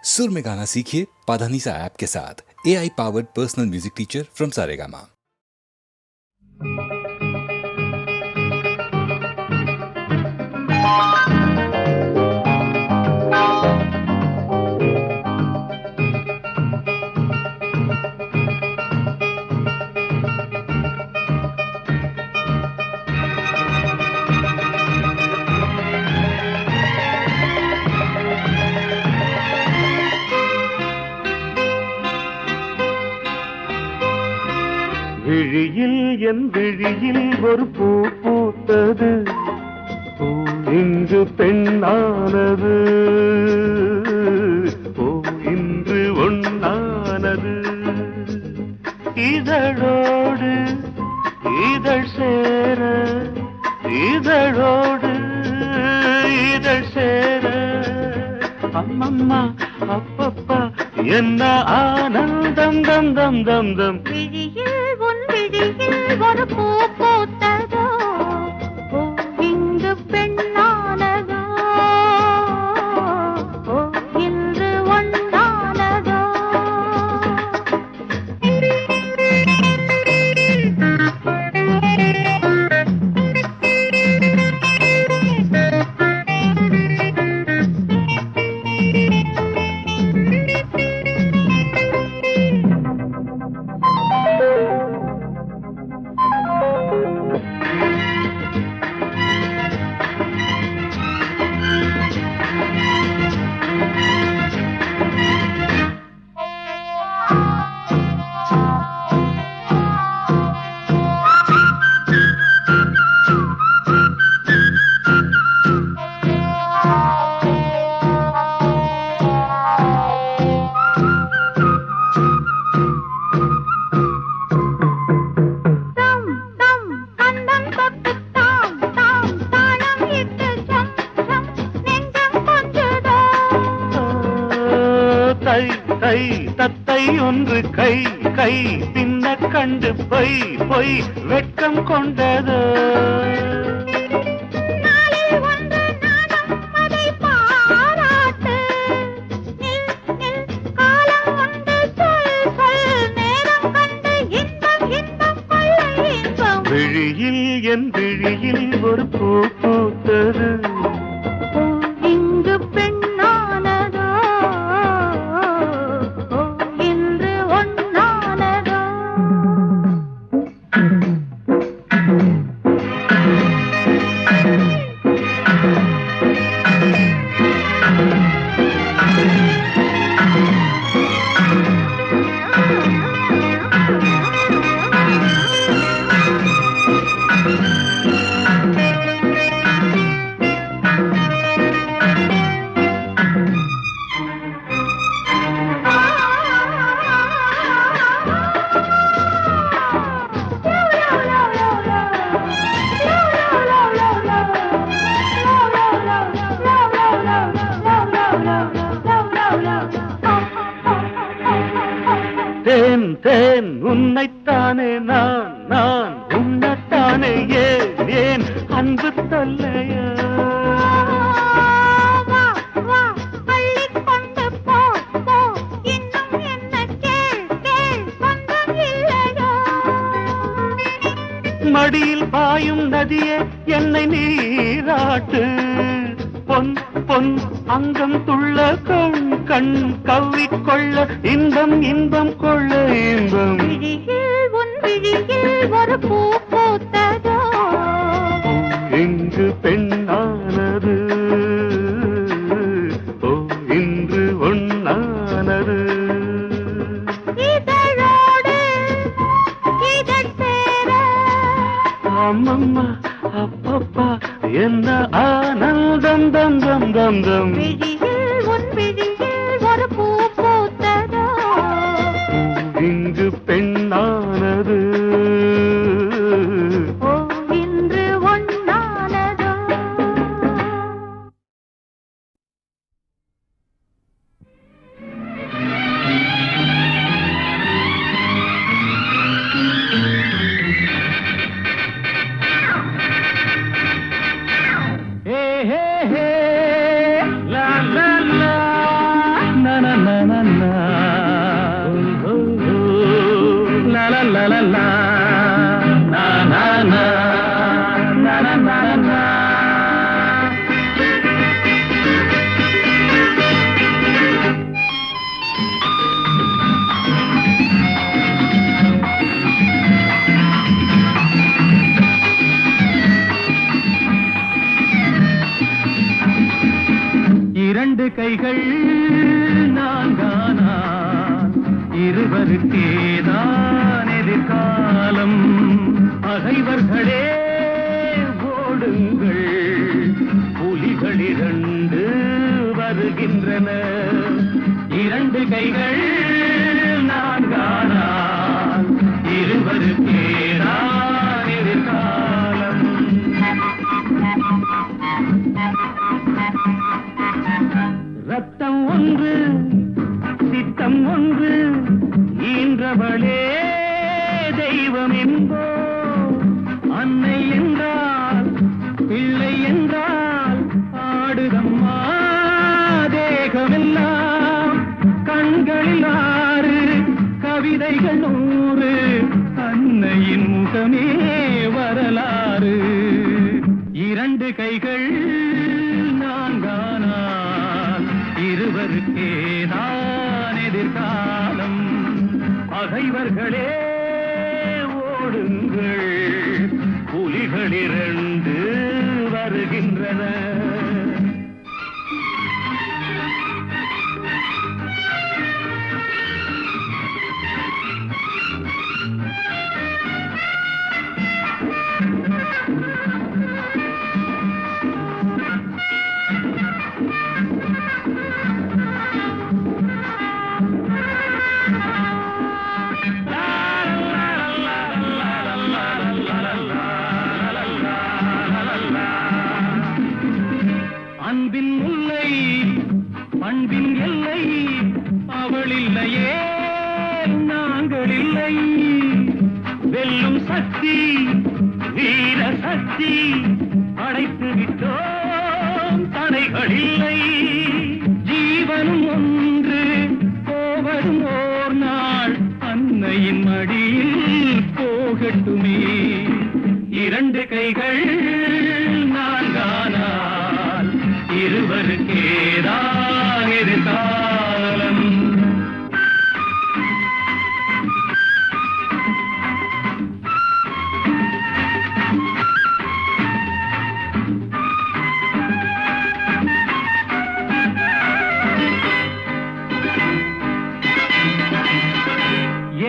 सुर में गाना सीखिए पाधानीसा ऐप के साथ। AI powered personal music teacher from Saregama. விழியில் என் விழியில் ஒரு பூ பூத்தது, பூ இன்று பெண்ணானது, பூ இன்று ஒண்ணானது. இதழோடு இதழ் சேர, இதழோடு இதழ் சேர, அம்மம்மா அப்பப்பா என்ன ஆனந்தம் தம் தம் தம் தம். விழியில் உன் விழியில் ஒரு பூ பூத்ததோ, பூ இங்கு பெண்ணானதோ, பூ இன்று ஒண்ணானதோ. தை தை தத்தை ஒன்று கை கை பின்ன கண்டு பொய் பொய் வெட்கம் கொண்டது. விழியில் என் விழியில் ஒரு பூ பூத்தது, இங்கு பெண்ணானதோ, இன்று ஒண்ணானதோ. தேன் தேன் உன்னைத்தானே நான் நான் உன்னைத்தானே ஏன் ஏன் அன்பு தொல்லையா. மடியில் பாயும் நதியே என்னை நீராட்டு, பொன் பொன் அங்கம் துள்ள கண் கண் கவ்விக்கொள்ள இன்பம் இன்பம் கொள்ள இன்பம். விழியில் உன் விழியில் ஒரு பூ பூத்ததோ, இங்கு பெண்ணானது, ஓ இன்று ஒண்ணானது. இதழோடு இதழ் சேர, அம்மம்மா அப்பப்பா என்ன ஆனந்தம் தம் தம் தம் தம். விழியில் உன் விழியில் ஒரு பூ பூத்ததோ, இங்கு பெண்ணானது, ஓ கைகள் நான்கானால் இருவருக்கேதான் எதிர்காலம். பகைவர்களே ஓடுங்கள், புலிகள் இரண்டு வருகின்றன. இரண்டு கைகள் நான்கானால் இருவருக்கேதான் எதிர்காலம். ரத்தம் ஒன்று சித்தம் ஒன்று ஈன்றவளே தெய்வம் என்போ. அன்னை என்றால் பிள்ளை என்றால் ஆடுதம்மா தேகமெல்லாம். கண்களில் 6 கவிதைகள் 100 அன்னையின் முகமே வரலாறு. இரண்டு கைகள் நான்கானால் இருவருக்கேதான் எதிர்காலம். பகைவர்களே ஓடுங்கள், புலிகள் இரண்டு வருகின்றன. அன்பின் முல்லை பண்பின் எல்லை அவள் இல்லையே நாங்கள் இல்லை. வெல்லும் சக்தி வீர சக்தி அடைத்து விட்டோம், தடைகள் இல்லை. ஜீவனும் ஒன்று போவதும் ஓர் நாள் அன்னையின் மடியில் போகட்டுமே. இரண்டு கைகள் நான்கானால் இருவருக்கேதான் எதிர்காலம்.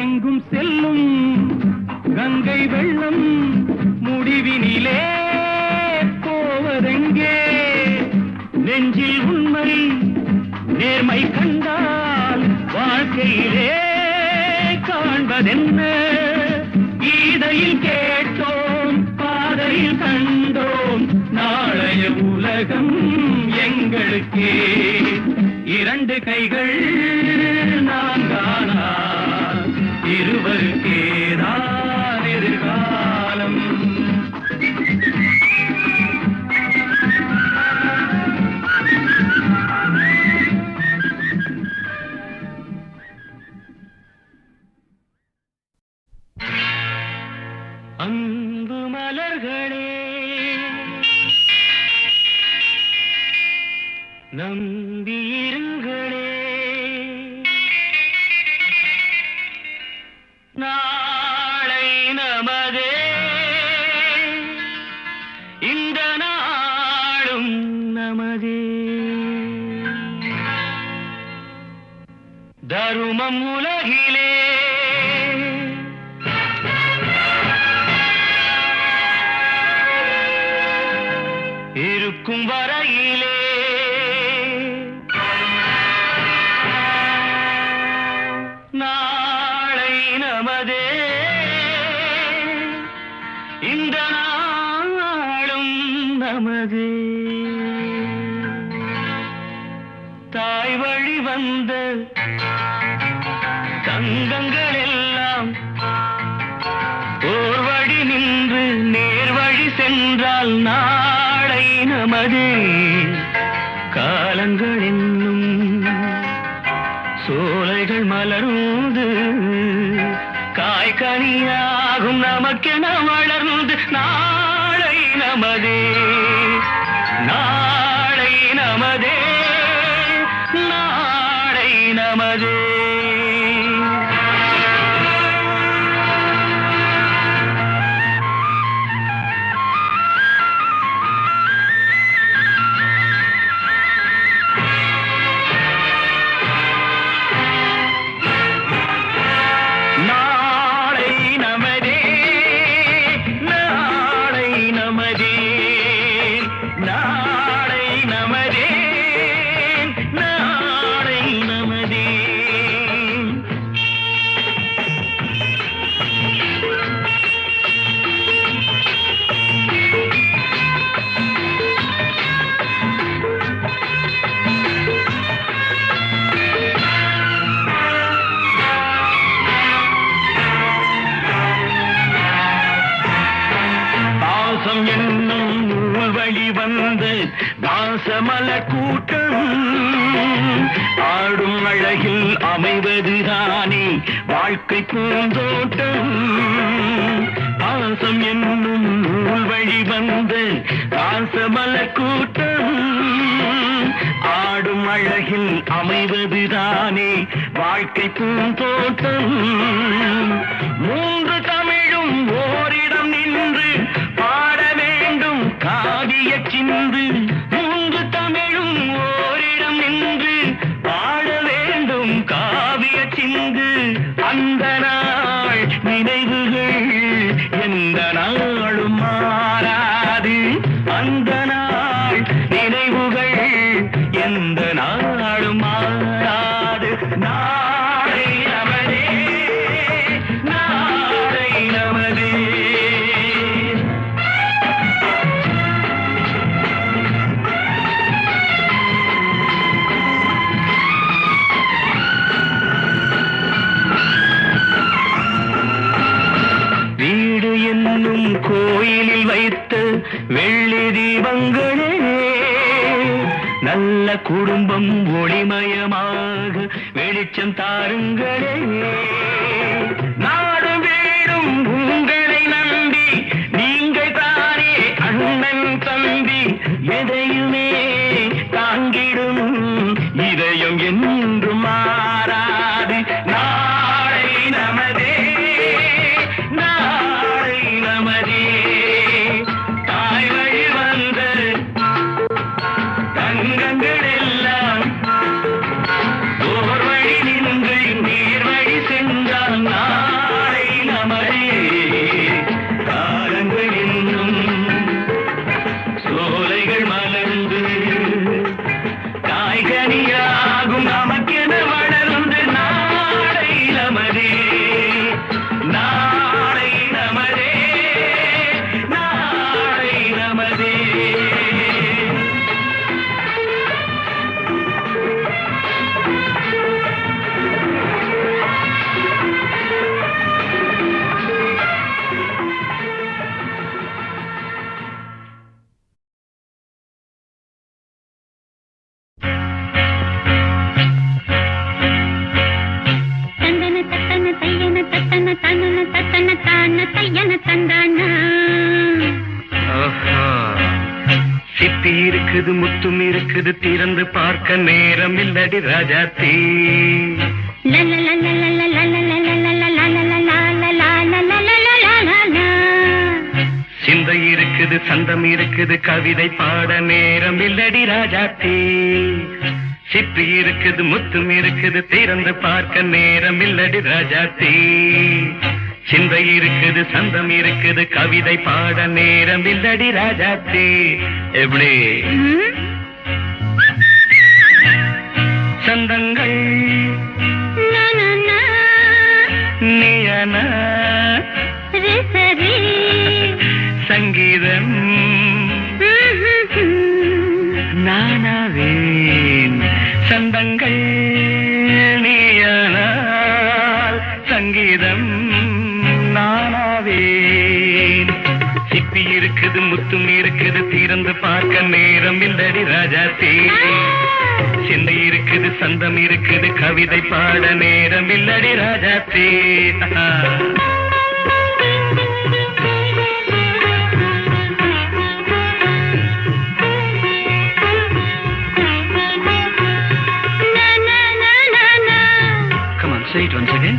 எங்கும் செல்லும் கங்கை வெள்ளம் முடிவினிலே போவதெங்கே. நெஞ்சில் உண்மை நேர்மை கண்டால் வாழ்க்கையிலே காண்பதென்ன. கீதையில் கேட்டோம் பாதையில் கண்டோம், நாளைய உலகம் எங்களுக்கே. இரண்டு கைகள் நான்கானால் இருவருக்கேதான் எதிர்காலம். அன்பு மலர்களே நம்பியிருங்களே, நாளை நமதே இந்த நாளும் நமதே. தருமம் உலகிலே இருக்கும் வரையிலே நாளை நமதே இந்த நாளும் நமதே. தாய் வழி வந்த தங்கங்கள் எல்லாம் ஓர் வழி நின்று நேர் வழி சென்றால் நாளை நமதே. காலங்கள் என்னும் சோலைகள் மலர்ந்து காய்கனியாகும் நமக்கென வளர்ந்து நாளை நமதே. நாளை நமதே, நாளை நமதே. பாசமல கூட்டம் ஆடும் அழகில் அமைவதுதானே வாழ்க்கை பூந்தோட்டம். பாசம் என்னும் நூல் வழி வந்த பாசமல கூட்டம் ஆடும் அழகில் அமைவதுதானே வாழ்க்கை பூந்தோட்டம். மூன்று தமிழும் ஓரிடம் நின்று பாட வேண்டும் காவிய சிந்து. மூன்று தமிழும் ஓரிடம் நின்று பாட வேண்டும் காவிய சிந்து. அந்த நாள் நினைவுகள் எந்த நாளும் மாறாது. அந்த நாள் நினைவுகள் எந்த நாளும் மாறாது. நாளை நமதே, நாளை நமதே. வீடு என்னும் கோயிலில் வைத்த வெள்ளி தீபங்களே நல்ல குடும்பம் ஒளிமயமாக வெளிச்சம் தாருங்களே. நாடும் வீடும் உங்களை நம்பி நீங்கள் தானே அண்ணன் தம்பி. எதையுமே தாங்கிடும் இதயம் என்றும் மாறாது. நாளை நமதே, நாளை நமதே. தாய் வழி வந்த தங்கங்கள் எல்லாம் ஓர் வழி நின்று நீர் வழி சென்றால் நாளை நமதே. காலங்கள் என்னும் சோலைகள் மலர்ந்து காய்கனியாகும் நமக்கென வளர்ந்து நாளை நமதே, நாளை நமதே, நாளை நமதே. தந்தன தத்தன தையன தத்தன தனன தத்தன தான தையன தந்தானா. ஆஹா. சிப்பி இருக்குது முத்தும் இருக்குது திறந்து பார்க்க நேரம் இல்லடி ராஜாத்தி. சிந்தை இருக்குது சந்தம் இருக்குது கவிதை பாட நேரம் இல்லடி ராஜாத்தி. சிப்பி இருக்குது முத்தும் இருக்குது திறந்து பார்க்க நேரம் இல்லடி ராஜாத்தி. சிந்தை இருக்குது சந்தம் இருக்குது கவிதை பாட நேரம் இல்லடி ராஜாத்தி. எப்படி சந்தங்கள் நீயன சங்கீதம் நானாவேன். சந்தங்கள் நீயானால் சங்கீதம் நானாவேன். சிப்பி இருக்குது முத்தும் இருக்குது திறந்து பார்க்க நேரம் இல்லடி ராஜாத்தி. சிந்தை இருக்குது சந்தம் இருக்குது கவிதை பாட நேரம் இல்லடி Rajathi. Say it once again.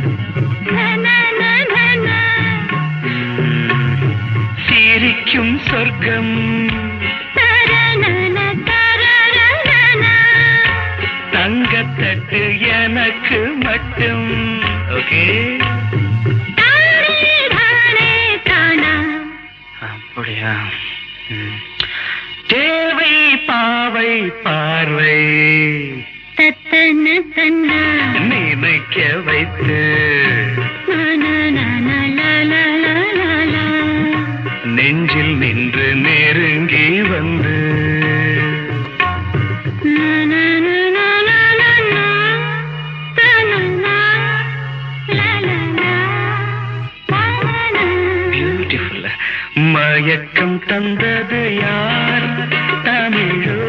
சிரிக்கும் சொர்க்கம் தங்கத்தட்டு எனக்கு மட்டும். ஓகே அப்படியா? தேவை பாவை பார்வை நினைக்க வைத்து நெஞ்சில் நின்று நெருங்கி வந்து பியூட்டிஃபுல். மயக்கம் தந்தது யார்? தமிழோ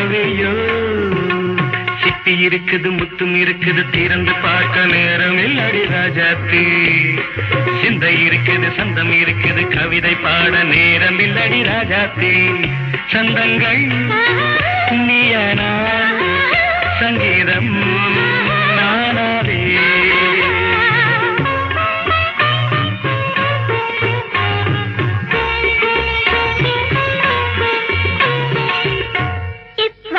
கவியோ சிப்பி இருக்குது முத்தும் இருக்குது திறந்து பார்க்க நேரம் இல்லடி ராஜாத்தி சிந்தை இருக்குது சந்தம் இருக்குது கவிதை பாட நேரம் இல்லடி ராஜாத்தி சந்தங்கள் நீயனா சங்கீதம் நானாவே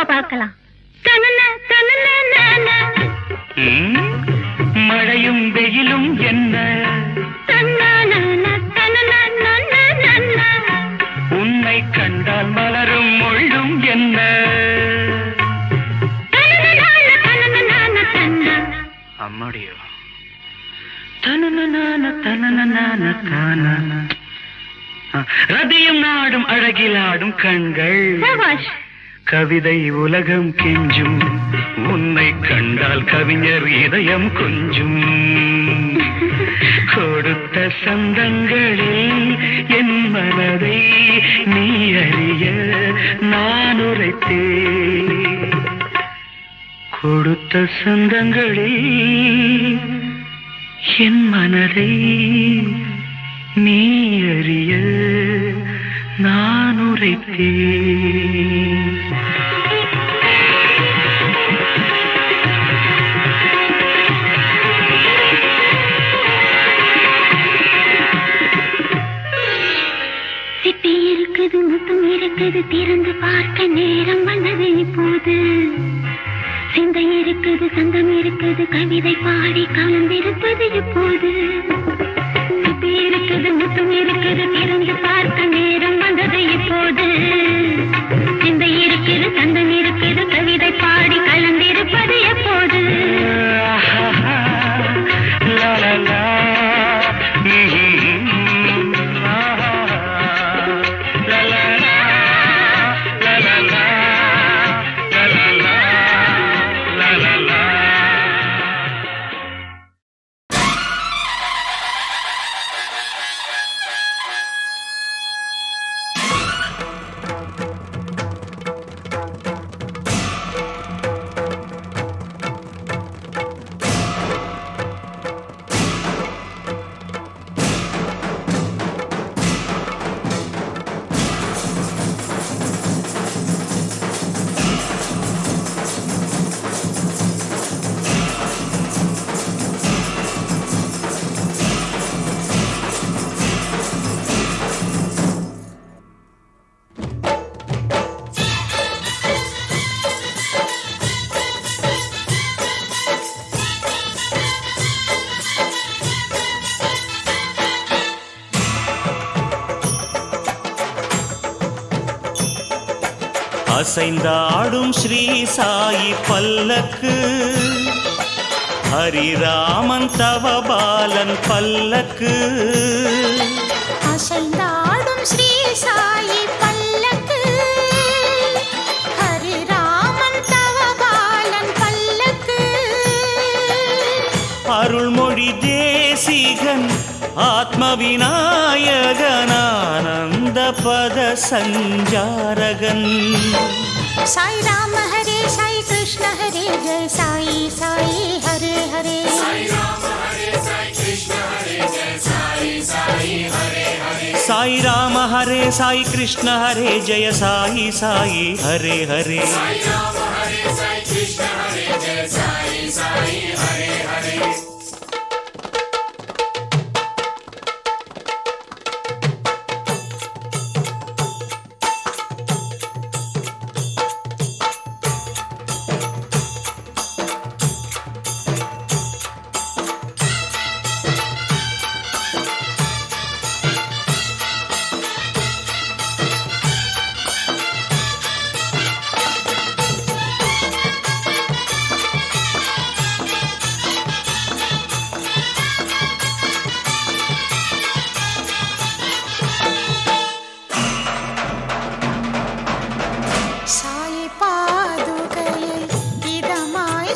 பார்க்கலாம். மழையும் வெயிலும் என்ன உன்னை கண்டால் மலரும் மொழியும் என்ன அம்மாடியோ ரதியும் நாடும் அழகிலாடும் கண்கள் கவிதை உலகம் கெஞ்சும் உன்னை கண்டால் கவிஞர் இதயம் கொஞ்சும் கொடுத்த சந்தங்களில் என் மனதை நீ அறிய நான் உரைத்தேன் கொடுத்த சந்தங்களில் என் மனதை நீ அறிய நான் உரைத்தேன் சிப்பி இருக்குது முத்தம் இருக்குது திறந்து பார்க்க நேரம் வந்தது இப்போது சிந்தை இருக்குது சந்தம் இருக்குது கவிதை பாடி கலந்திருப்பது இப்போது சிப்பி இருக்குது முத்தம் இருக்குது திறந்து பார்க்க நேரம் வந்தது இப்போது சிந்தை இருக்குது சந்தம் இருக்குது கவிதை பாடி கலந்திருப்பது எப்போது அசைந்தாடும் ஸ்ரீ சாயி பல்லக்கு ஹரிராமன் தவபாலன் பல்லக்கு அசைந்தாடும் ஸ்ரீ சாயி பல்லக்கு ஹரிராமன் தவபாலன் பல்லக்கு அருள்மொழி தேசிகன் ஆத்ம விநாயகன் ஆனந்த பத சஞ்சாரகன் சாய் ராம ஹரே சாய் கிருஷ்ண ஹரே ஜெய சாயி சாயி ஹரே ஹரே சாய் ராம ஹரே சாய் கிருஷ்ண ஹரே ஜெய சாயி சாயி ஹரே ஹரே சாய் ராம ஹரே சாய் கிருஷ்ண ஹரே ஜெய சாயி சாயி ஹரே ஹரே சாய் ராம ஹரே சாய் கிருஷ்ண ஹரே ஜெய சாயி சாயி ஹரே ஹரே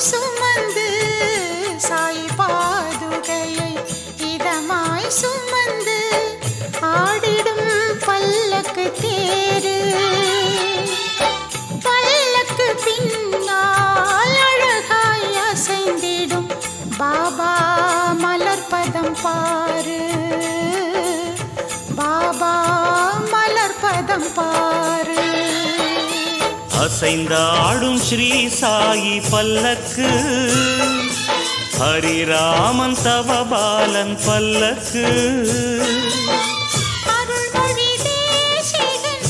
சுமந்து சாய் பாதுகையை இதமாய் சுமந்து ஆடிடும் பல்லக்கு தேரு பல்லக்கு பாரு. அசைந்தாடும் ஸ்ரீ சாயி பல்லக்கு, ஹரிராமன் தவபாலன் பல்லக்கு. அருள்மொழி தேசிகன்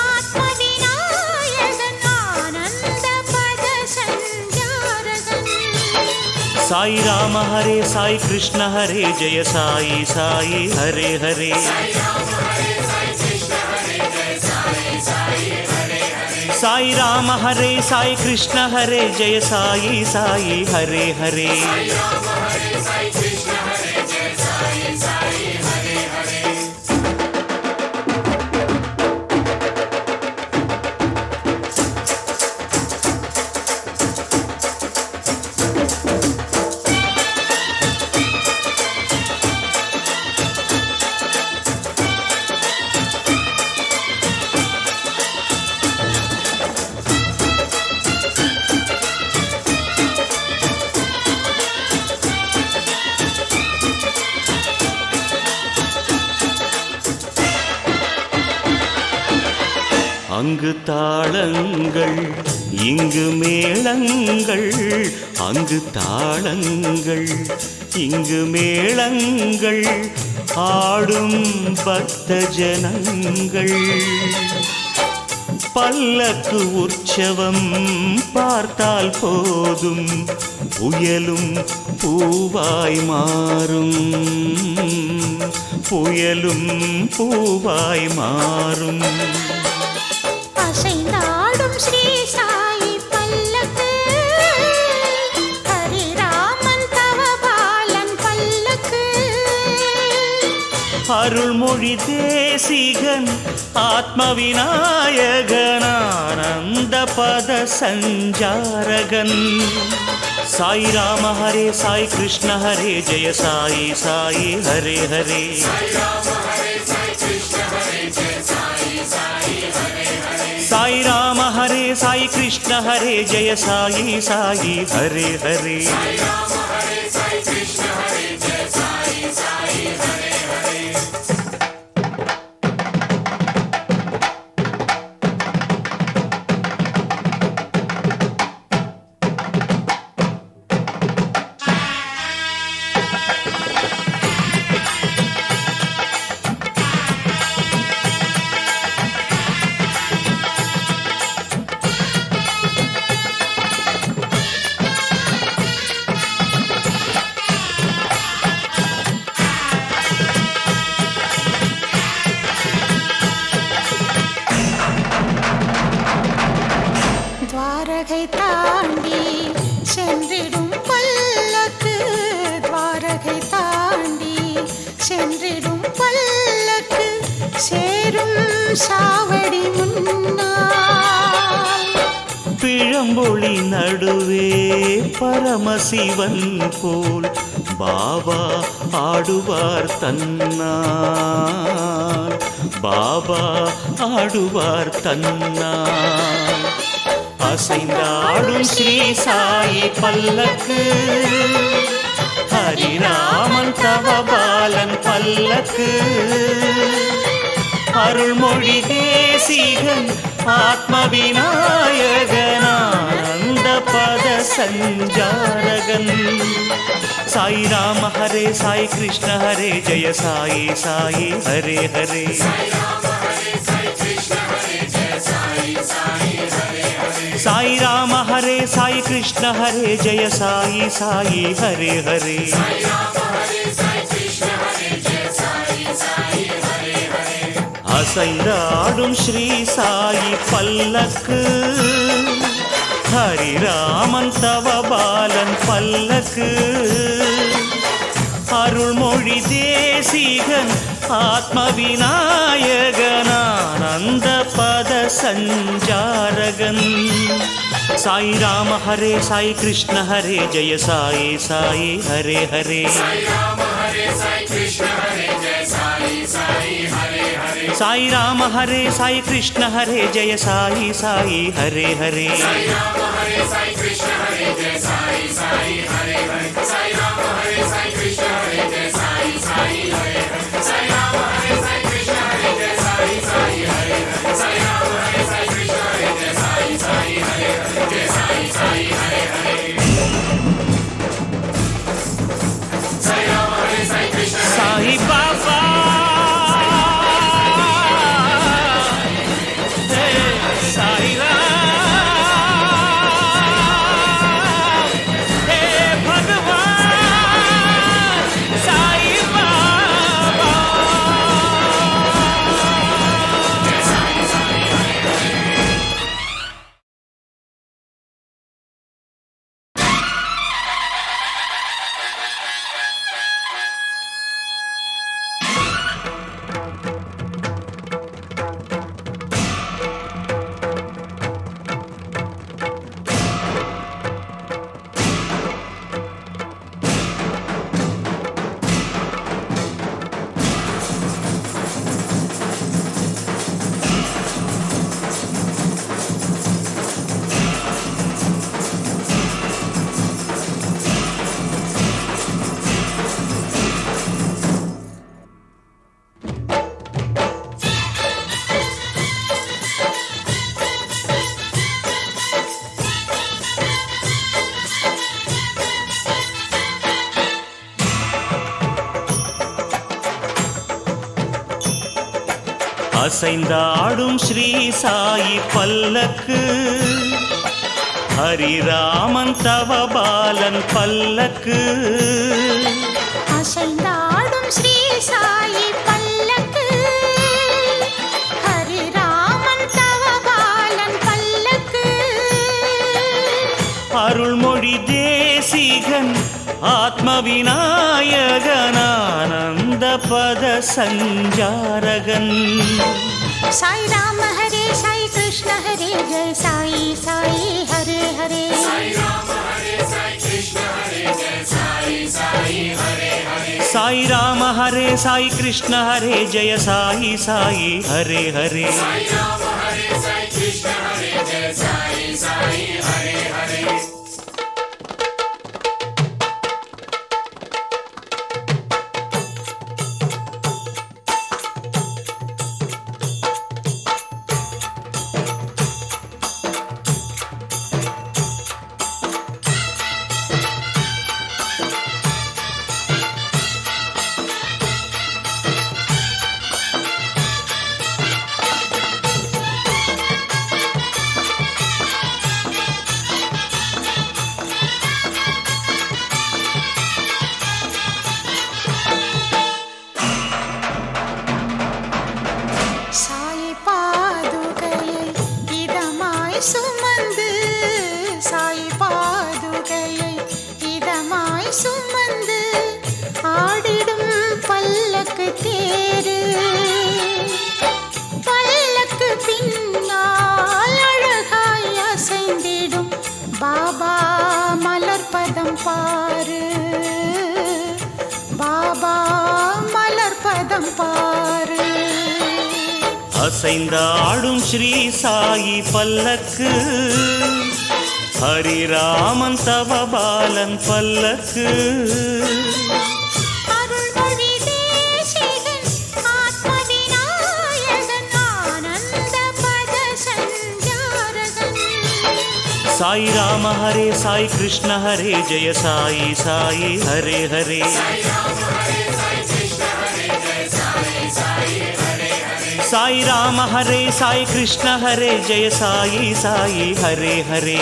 ஆத்மவிநாயகன் ஆனந்த பத சஞ்சாரகன். சாய் ராம ஹரே சாய் கிருஷ்ண ஹரே ஜெய சாயி சாயி ஹரே ஹரே. சாய் ராம ஹரே சாய் கிருஷ்ண ஹரே ஜெய சாயி சாயி ஹரே ஹரே. அங்கு தாளங்கள் இங்கு மேளங்கள், அங்கு தாளங்கள் இங்கு மேளங்கள், ஆடும் பக்த ஜனங்கள். பல்லக்கு உற்சவம் பார்த்தால் போதும், புயலும் பூவாய் மாறும், புயலும் பூவாய் மாறும். அசைந்தாடும் ஸ்ரீ சாயி பல்லக்கு, ஹரிராமன் தவபாலன் பல்லக்கு. அருள்மொழி தேசிகன் ஆத்மவிநாயகன் ஆனந்த பத சஞ்சாரகன். சாய் ராம ஹரே சாய் கிருஷ்ண ஹரே ஜெய சாயி சாயி ஹரே ஹரே. சாய் ராம ஹரே சாய் கிருஷ்ண ஹரே ஜெய சாயி சாயி ஹரே ஹரே. துவாரகை தாண்டி சென்றிடும் பல்லக்கு, துவாரகை தாண்டி சென்றிடும் பல்லக்கு, சேரும் சாவடி முன்னால். பிழம்பொழி நடுவே பரமசிவன் போல் பாபா ஆடுவார் தன்னார், பாபா ஆடுவார் தன்னார். அசைந்தாடும் ஸ்ரீ சாயி பல்லக்கு, ஹரிராமன் தவபாலன் பல்லக்கு. அருள்மொழி தேசிகன் ஆத்மவிநாயகன் ஆனந்த பத சஞ்சாரகன். சாய் ராம ஹரே சாய் கிருஷ்ண ஹரே ஜெய சாயி சாயி ஹரே ஹரே. சாய் ராம ஹரே சாய் கிருஷ்ண ஹரே ஜெய சாயி சாயி ஹரே ஹரே. அசைந்தாடும் ஸ்ரீ சாயி பல்லக்கு, ஹரிராமன் தவபாலன் பல்லக்கு. அருள்மொழி தேசிகன் ஆத்மவிநாயகன் ஆனந்த பத சஞ்சாரகன். சாய் ராம ஹரே சாய் கிருஷ்ண ஹரே ஜெய சாயி சாயி ஹரே ஹரே. சாய் ராம ஹரே சாய் கிருஷ்ண ஹரே ஜெய சாயி சாயி ஹரே ஹரே. Sai साई बाबा साई राम हे भगवान साई बाबा அசைந்தாடும் ஸ்ரீ சாயி பல்லக்கு ஹரிராமன் தவபாலன் பல்லக்கு அசைந்தாடும் ஸ்ரீ சாயி பல்லக்கு ஹரிராமன் தவபாலன் பல்லக்கு அருள்மொழி தேசிகன் ஆத்ம விநாயகன் ஆனந்த பத சஞ்சாரகன் साई राम हरे साई कृष्ण हरे जय साई साई हरे हरे साई राम हरे साई कृष्ण हरे जय साई साई हरे हरे साई राम हरे साई कृष्ण हरे जय साई साई हरे हरे साई राम हरे साई कृष्ण हरे जय साई साई हरे हरे சுமந்து சாய் பாதுகையை இதமாய் சுமந்து ஆடிடும் பல்லக்கு தேரு பல்லக்கு பின்னால் அழகாய் அசைந்திடும் பாபா மலர்பதம் பாரு பாபா மலர்பதம் பாரு அசைந்தாடும் ஸ்ரீ சாயி பல்லக்கு ஹரிராமன் தவபாலன் பல்லக்கு அருள்மொழி தேசிகன் ஆத்ம விநாயகன் ஆனந்த பத சஞ்சாரகன் சாய் ராம ஹரே சாய் கிருஷ்ண ஹரே ஜெய சாயி சாயி ஹரே ஹரே साई राम हरे साई कृष्ण हरे जय साई साई हरे हरे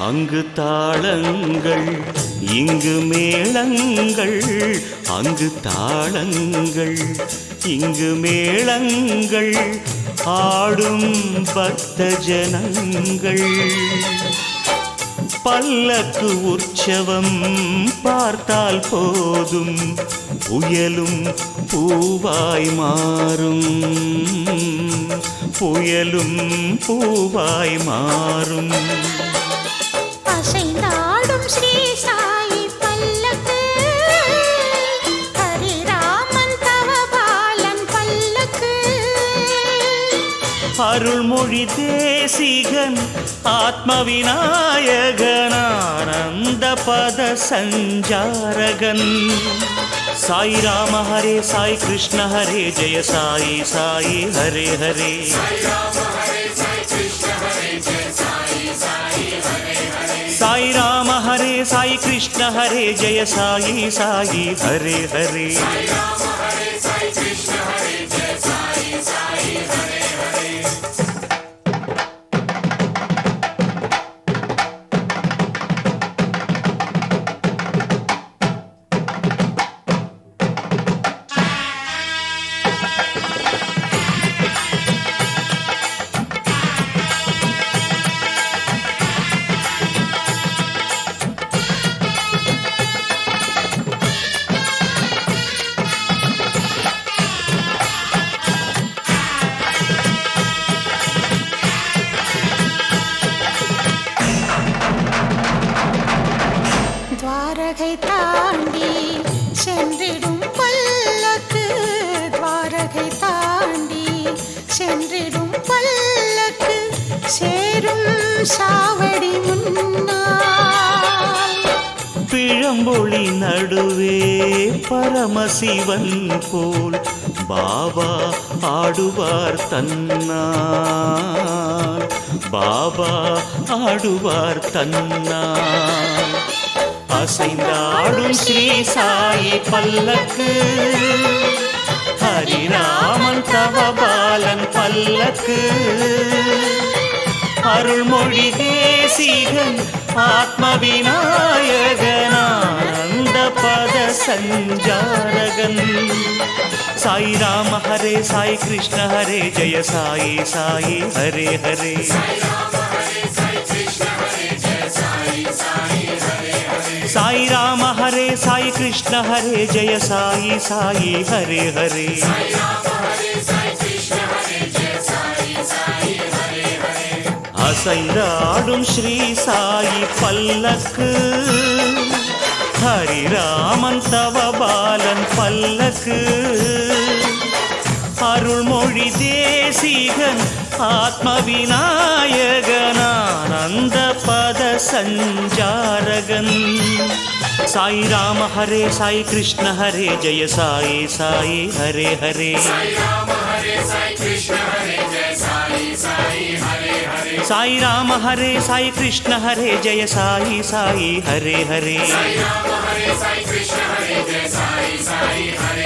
அங்கு தாளங்கள் இங்கு மேளங்கள் அங்கு தாளங்கள் இங்கு மேளங்கள் ஆடும் பக்த ஜனங்கள் பல்லக்கு உற்சவம் பார்த்தால் போதும் புயலும் பூவாய் மாறும், புயலும் பூவாய் மாறும். அசைந்தாடும் ஸ்ரீ சாயி பல்லக்கு, ஹரிராமன் தவபாலன் பல்லக்கு. அருள்மொழி தேசிகன் ஆத்ம விநாயகன் ஆனந்த பத சஞ்சாரகன். சாய் ராம ஹரே சாய் கிருஷ்ண ஹரே ஜெய சாயி சாயி ஹரே ஹரே. சாய் ராம ஹரே சாய் கிருஷ்ண ஹரே ஜெய சாயி சாயி ஹரே ஹரே. துவாரகை தாண்டி சென்றிடும் பல்லக்கு, துவாரகை தாண்டி சென்றிடும் பல்லக்கு, சேரும் சாவடி முன்னால். பிழம்பொழி நடுவே பரமசிவன் போல் பாபா ஆடுவார் தன்னார், பாபா ஆடுவார் தன்னார். அசைந்தாடும் ஸ்ரீ சாயி பல்லக்கு, ஹரிராமன் தவபாலன் பல்லக்கு. அருள்மொழி தேசிகன் ஆத்ம விநாயகன் ஆனந்த பத சஞ்சாரகன். சாய் ராம ஹரே சாய் கிருஷ்ண ஹரே ஜெய சாயி சாயி ஹரே ஹரே. சாய் ராம ஹரே சாய் கிருஷ்ண ஹரே ஜெய சாயி சாயி ஹரே ஹரே. அசைந்தாடும் ஸ்ரீ சாயி பல்லக்கு, ஹரிராமன் தவபாலன் பல்லக்கு. அருள்மொழி தேசிகன் ஆத்ம விநாயகன் ஆனந்த பத சஞ்சாரகன். சாய் ராம ஹரே சாய் கிருஷ்ண ஹரே ஜெய சாயி சாயி ஹரே ஹரே. சாய் ராம ஹரே சாய் கிருஷ்ண ஹரே ஜெய சாயி சாயி ஹரே ஹரே. சாய் ராம ஹரே சாய் கிருஷ்ண ஹரே ஜெய சாயி சாயி ஹரே ஹரே. சாய் ராம ஹரே சாய் கிருஷ்ண ஹரே ஜெய சாயி சாயி ஹரே